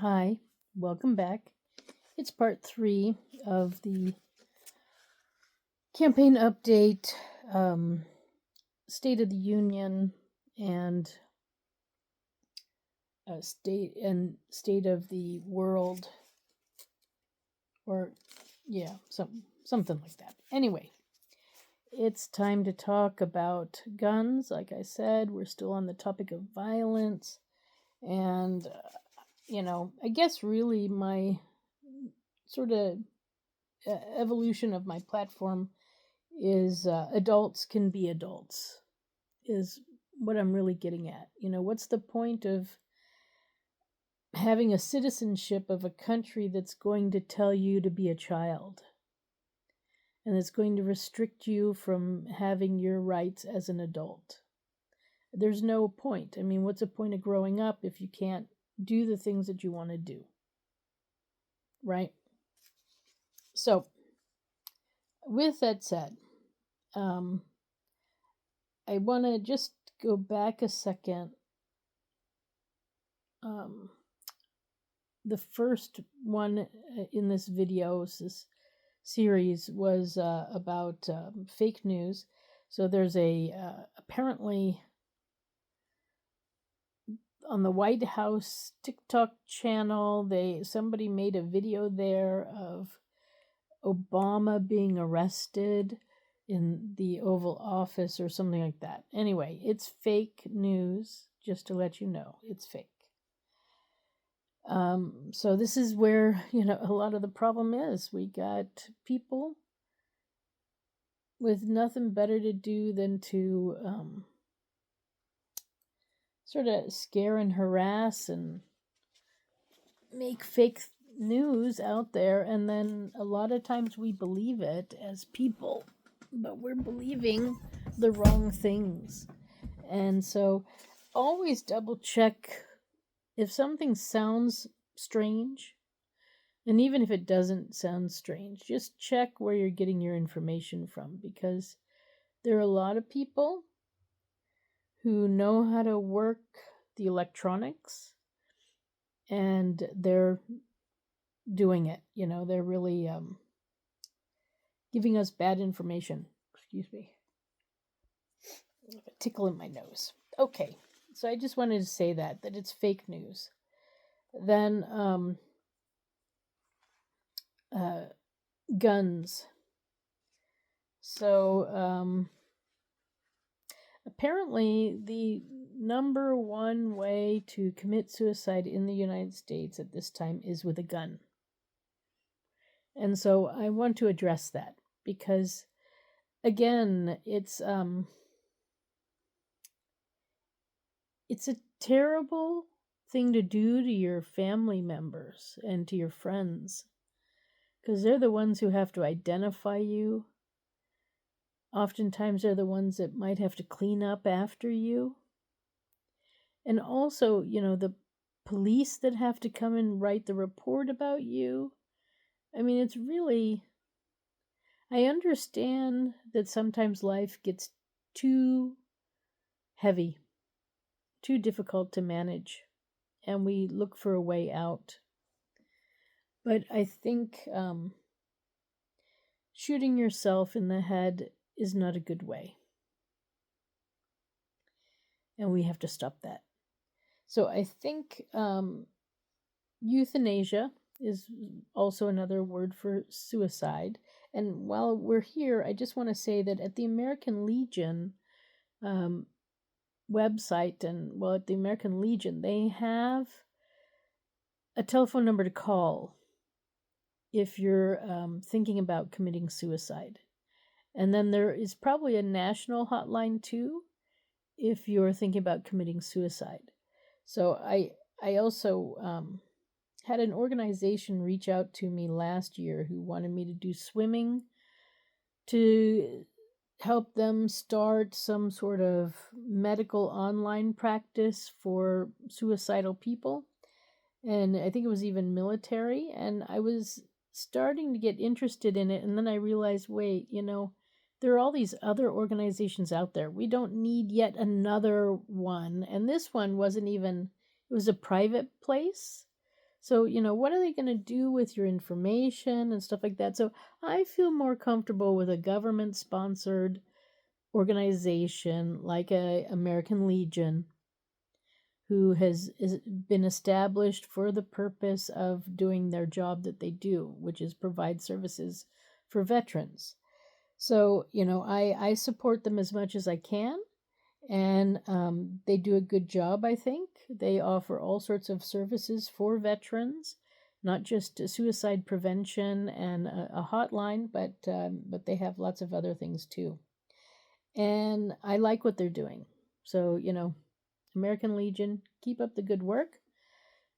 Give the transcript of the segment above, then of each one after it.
Hi, welcome back. It's part 3 of the campaign update, State of the Union, and State of the World, or something like that. Anyway, it's time to talk about guns. Like I said, we're still on the topic of violence, and I guess really my sort of evolution of my platform is adults can be adults, is what I'm really getting at. What's the point of having a citizenship of a country that's going to tell you to be a child and it's going to restrict you from having your rights as an adult? There's no point. I mean, what's the point of growing up if you can't do the things that you want to do? Right? So, with that said, I want to just go back a second. The first one in this this series, was about fake news. So there's apparently on the White House TikTok channel, somebody made a video there of Obama being arrested in the Oval Office or something like that. Anyway, it's fake news, just to let you know. It's fake. So this is where, a lot of the problem is. We got people with nothing better to do than to sort of scare and harass and make fake news out there, and then a lot of times we believe it as people, but we're believing the wrong things. And so always double check if something sounds strange, and even if it doesn't sound strange, just check where you're getting your information from, because there are a lot of people who know how to work the electronics, and they're doing it. They're really giving us bad information. Excuse me. I have a tickle in my nose. Okay, so I just wanted to say that it's fake news. Then guns. So apparently the number one way to commit suicide in the United States at this time is with a gun. And so I want to address that because, again, it's a terrible thing to do to your family members and to your friends, because they're the ones who have to identify you. Oftentimes they're the ones that might have to clean up after you. And also, the police that have to come and write the report about you. I mean, it's really, I understand that sometimes life gets too heavy, too difficult to manage, and we look for a way out. But I think shooting yourself in the head is not a good way. And we have to stop that. So I think euthanasia is also another word for suicide. And while we're here, I just want to say that at the American Legion website, at the American Legion, they have a telephone number to call if you're thinking about committing suicide. And then there is probably a national hotline too if you're thinking about committing suicide. So I also had an organization reach out to me last year who wanted me to do swimming to help them start some sort of medical online practice for suicidal people. And I think it was even military. And I was starting to get interested in it. And then I realized, wait, there are all these other organizations out there. We don't need yet another one. And this one wasn't even, it was a private place. So, what are they going to do with your information and stuff like that? So, I feel more comfortable with a government sponsored organization like a American Legion, who is been established for the purpose of doing their job that they do, which is provide services for veterans. So, I support them as much as I can, and they do a good job, I think. They offer all sorts of services for veterans, not just suicide prevention and a hotline, but they have lots of other things too. And I like what they're doing. So, American Legion, keep up the good work.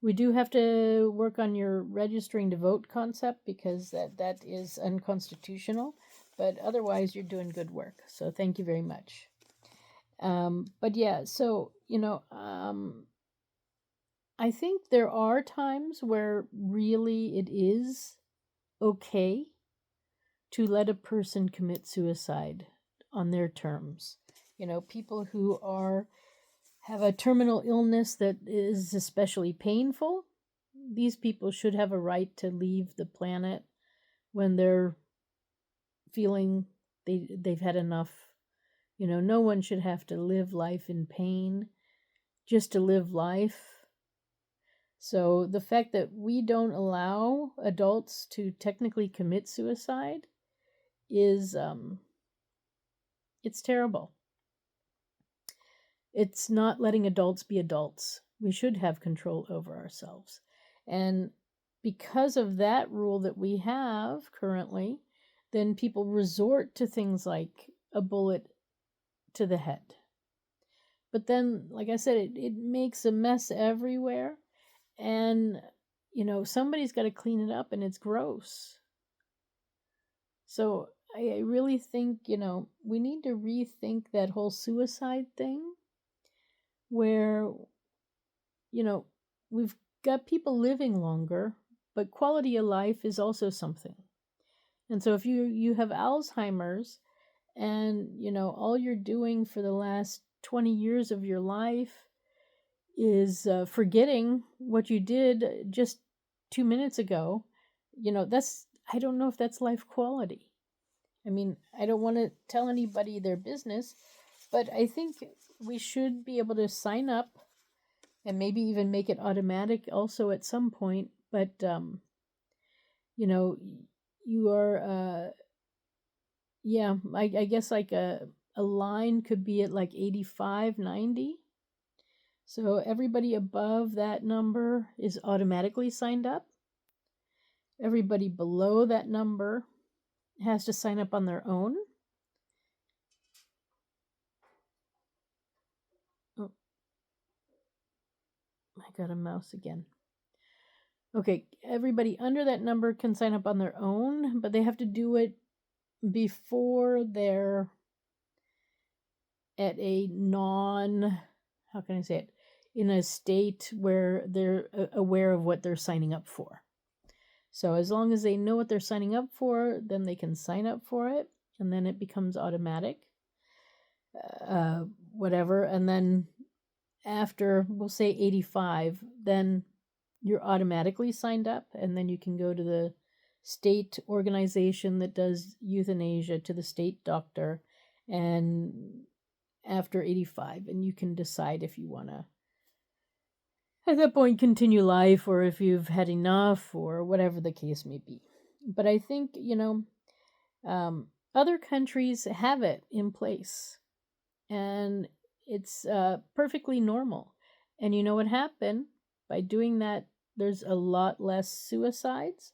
We do have to work on your registering to vote concept, because that is unconstitutional, but otherwise you're doing good work. So thank you very much. But yeah, so, I think there are times where really it is okay to let a person commit suicide on their terms. People who have a terminal illness that is especially painful, these people should have a right to leave the planet when they're feeling they've had enough. No one should have to live life in pain just to live life. So the fact that we don't allow adults to technically commit suicide is it's terrible. It's not letting adults be adults. We should have control over ourselves. And because of that rule that we have currently, then people resort to things like a bullet to the head. But then, like I said, it makes a mess everywhere. And, somebody's got to clean it up, and it's gross. So I really think, we need to rethink that whole suicide thing, where, we've got people living longer, but quality of life is also something. And so if you have Alzheimer's, and, all you're doing for the last 20 years of your life is forgetting what you did just 2 minutes ago, I don't know if that's life quality. I mean, I don't want to tell anybody their business, but I think we should be able to sign up and maybe even make it automatic also at some point. But, you are, yeah, I guess like a line could be at like 85, 90. So everybody above that number is automatically signed up. Everybody below that number has to sign up on their own. Oh, I got a mouse again. Okay, everybody under that number can sign up on their own, but they have to do it before they're at a how can I say it, in a state where they're aware of what they're signing up for. So as long as they know what they're signing up for, then they can sign up for it, and then it becomes automatic, whatever. And then after, we'll say 85, then you're automatically signed up, and then you can go to the state organization that does euthanasia, to the state doctor, and after 85, and you can decide if you want to, at that point, continue life, or if you've had enough, or whatever the case may be. But I think, other countries have it in place, and it's perfectly normal. And you know what happened? By doing that, there's a lot less suicides,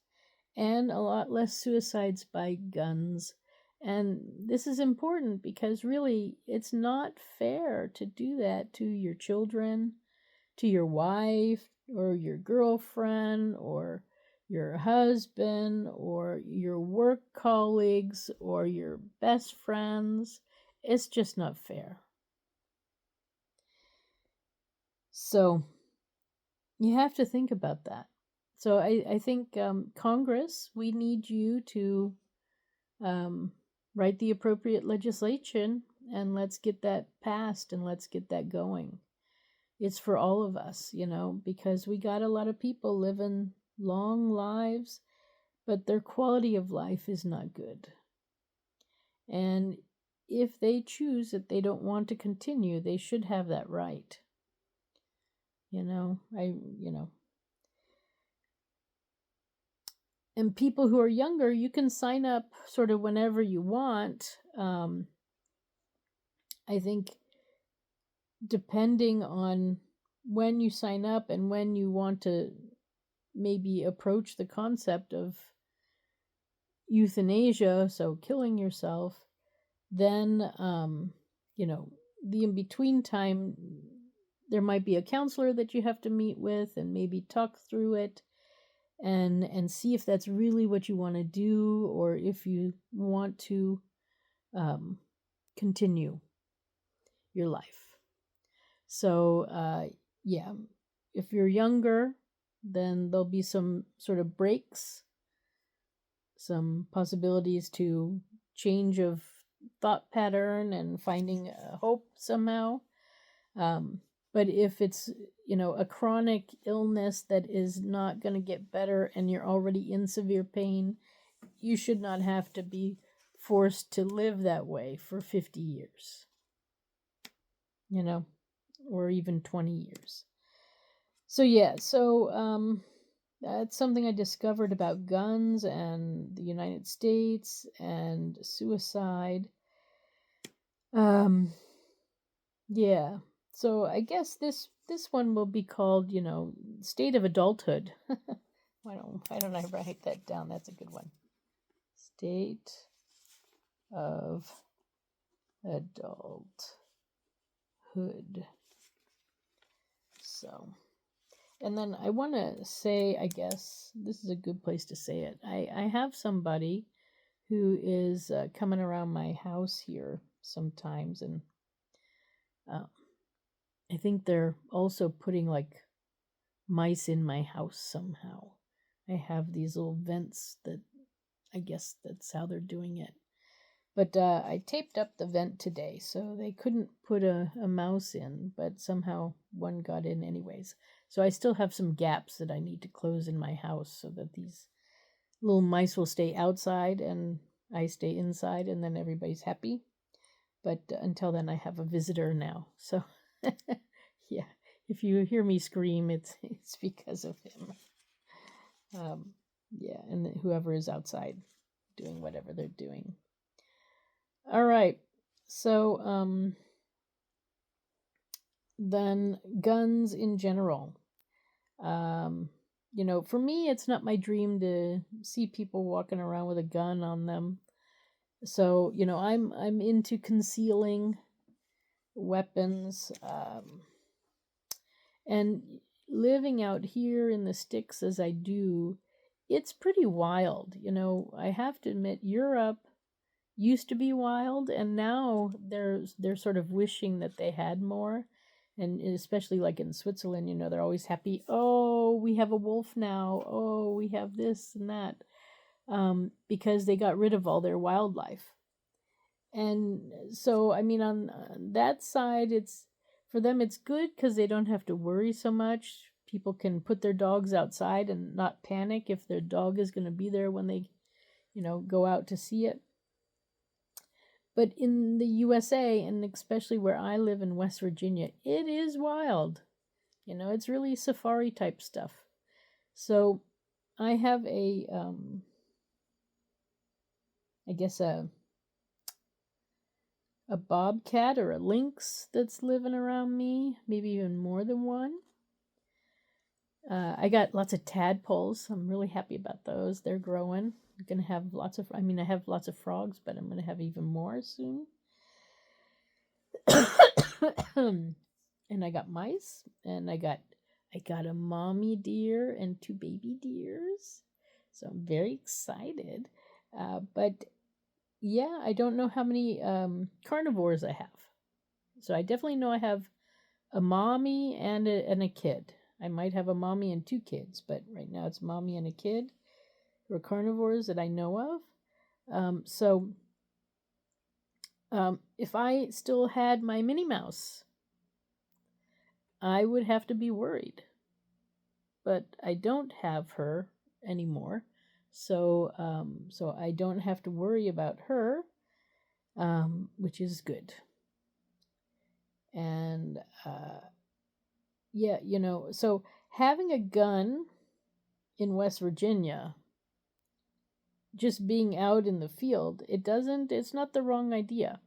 and a lot less suicides by guns. And this is important, because really, it's not fair to do that to your children, to your wife, or your girlfriend, or your husband, or your work colleagues, or your best friends. It's just not fair. So you have to think about that. So I think Congress, we need you to write the appropriate legislation, and let's get that passed, and let's get that going. It's for all of us, because we got a lot of people living long lives, but their quality of life is not good. And if they choose that they don't want to continue, they should have that right. And people who are younger, you can sign up sort of whenever you want. I think depending on when you sign up and when you want to maybe approach the concept of euthanasia, so killing yourself, then, the in-between time, there might be a counselor that you have to meet with and maybe talk through it and see if that's really what you want to do, or if you want to continue your life. So, yeah, if you're younger, then there'll be some sort of breaks, some possibilities to change of thought pattern and finding hope somehow. But if it's, a chronic illness that is not going to get better and you're already in severe pain, you should not have to be forced to live that way for 50 years, or even 20 years. So, yeah, that's something I discovered about guns and the United States and suicide. Yeah. So I guess this one will be called, State of Adulthood. Why don't I write that down? That's a good one. State of Adulthood. So, and then I want to say, I guess this is a good place to say it. I have somebody who is coming around my house here sometimes, and I think they're also putting like mice in my house somehow. I have these little vents that I guess that's how they're doing it. But I taped up the vent today, so they couldn't put a mouse in, but somehow one got in anyways. So I still have some gaps that I need to close in my house so that these little mice will stay outside and I stay inside, and then everybody's happy. But until then, I have a visitor now. So, yeah, if you hear me scream, it's because of him. Yeah, and whoever is outside doing whatever they're doing. All right. So, then guns in general. For me, it's not my dream to see people walking around with a gun on them. So, I'm into concealing weapons, and living out here in the sticks as I do, it's pretty wild. I have to admit, Europe used to be wild, and now they're sort of wishing that they had more. And especially like in Switzerland, they're always happy. Oh, we have a wolf now. Oh, we have this and that, because they got rid of all their wildlife. And so, I mean, on that side, for them it's good because they don't have to worry so much. People can put their dogs outside and not panic if their dog is going to be there when they, go out to see it. But in the USA, and especially where I live in West Virginia, it is wild. It's really safari type stuff. So I have I guess a bobcat or a lynx that's living around me, maybe even more than one. I got lots of tadpoles. I'm really happy about those. They're growing. I'm going to have I have lots of frogs, but I'm going to have even more soon. And I got mice, and I got a mommy deer and 2 baby deers. So I'm very excited. But yeah, I don't know how many carnivores I have. So I definitely know I have a mommy and a kid. I might have a mommy and 2 kids, but right now it's mommy and a kid who are carnivores that I know of. If I still had my Minnie Mouse, I would have to be worried. But I don't have her anymore, so I don't have to worry about her, which is good. And yeah, so having a gun in West Virginia, just being out in the field, it's not the wrong idea.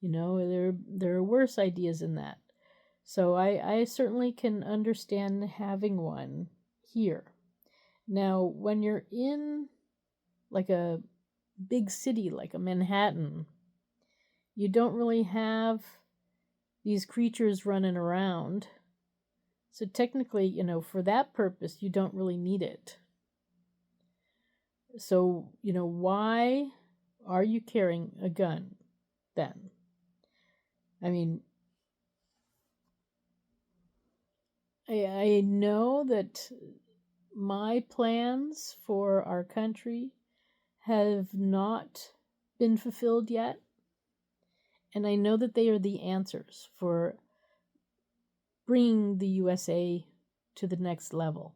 There are worse ideas than that. So I certainly can understand having one here. Now, when you're in like a big city like a Manhattan, you don't really have these creatures running around. So technically, for that purpose, you don't really need it. So, why are you carrying a gun then? I mean, I know that my plans for our country have not been fulfilled yet. And I know that they are the answers for bringing the USA to the next level.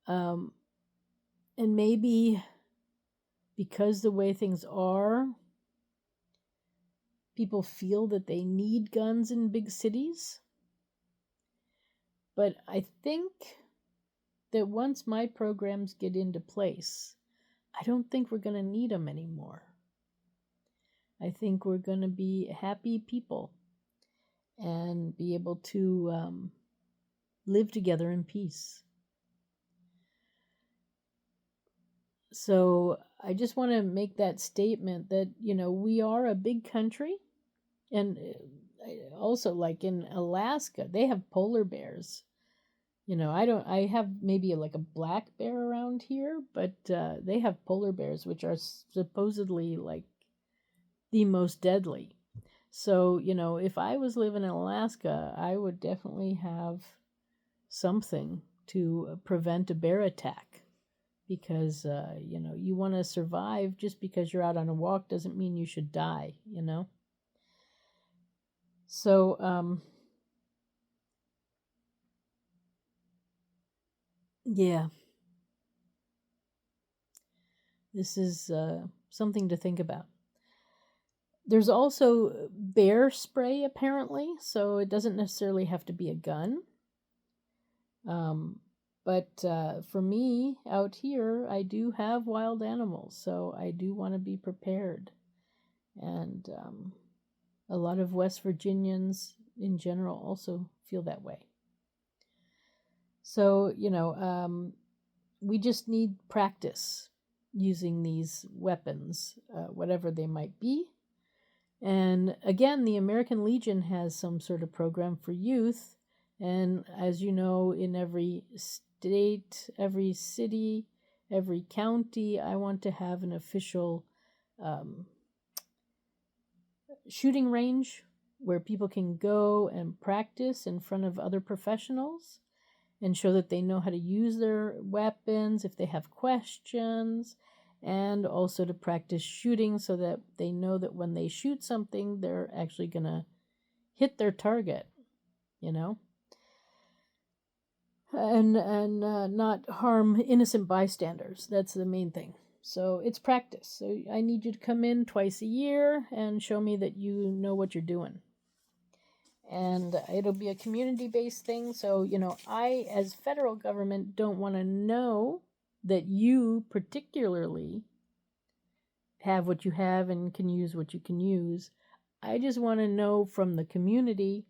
And maybe because the way things are, people feel that they need guns in big cities. But I think that once my programs get into place, I don't think we're going to need them anymore. I think we're going to be happy people and be able to live together in peace. So I just want to make that statement that, we are a big country. And also, like in Alaska, they have polar bears. I have maybe like a black bear around here, but they have polar bears, which are supposedly like the most deadly. So, if I was living in Alaska, I would definitely have something to prevent a bear attack. Because, you want to survive. Just because you're out on a walk doesn't mean you should die, So, yeah. This is something to think about. There's also bear spray, apparently, so it doesn't necessarily have to be a gun. But for me, out here, I do have wild animals, so I do want to be prepared. And a lot of West Virginians in general also feel that way. So, we just need practice using these weapons, whatever they might be. And again, the American Legion has some sort of program for youth. And as you know, in every state, every city, every county, I want to have an official shooting range where people can go and practice in front of other professionals and show that they know how to use their weapons if they have questions, and also to practice shooting so that they know that when they shoot something, they're actually going to hit their target, and not harm innocent bystanders. That's the main thing. So it's practice. So I need you to come in twice a year and show me that you know what you're doing. And it'll be a community-based thing. So, I, as federal government, don't want to know that you particularly have what you have and can use what you can use. I just want to know from the community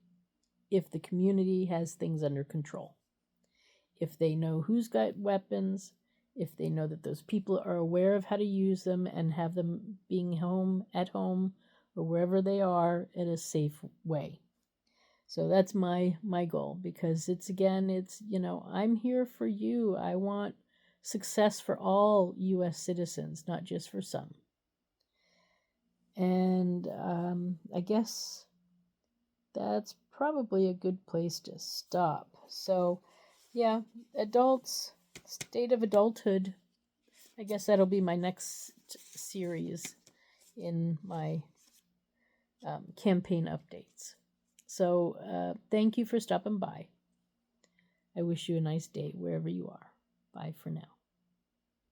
if the community has things under control. If they know who's got weapons, if they know that those people are aware of how to use them and have them being at home, or wherever they are in a safe way. So that's my goal, because it's I'm here for you. I want success for all U.S. citizens, not just for some. And I guess that's probably a good place to stop. So, yeah, adults, state of adulthood. I guess that'll be my next series in my campaign updates. So thank you for stopping by. I wish you a nice day wherever you are. Bye for now.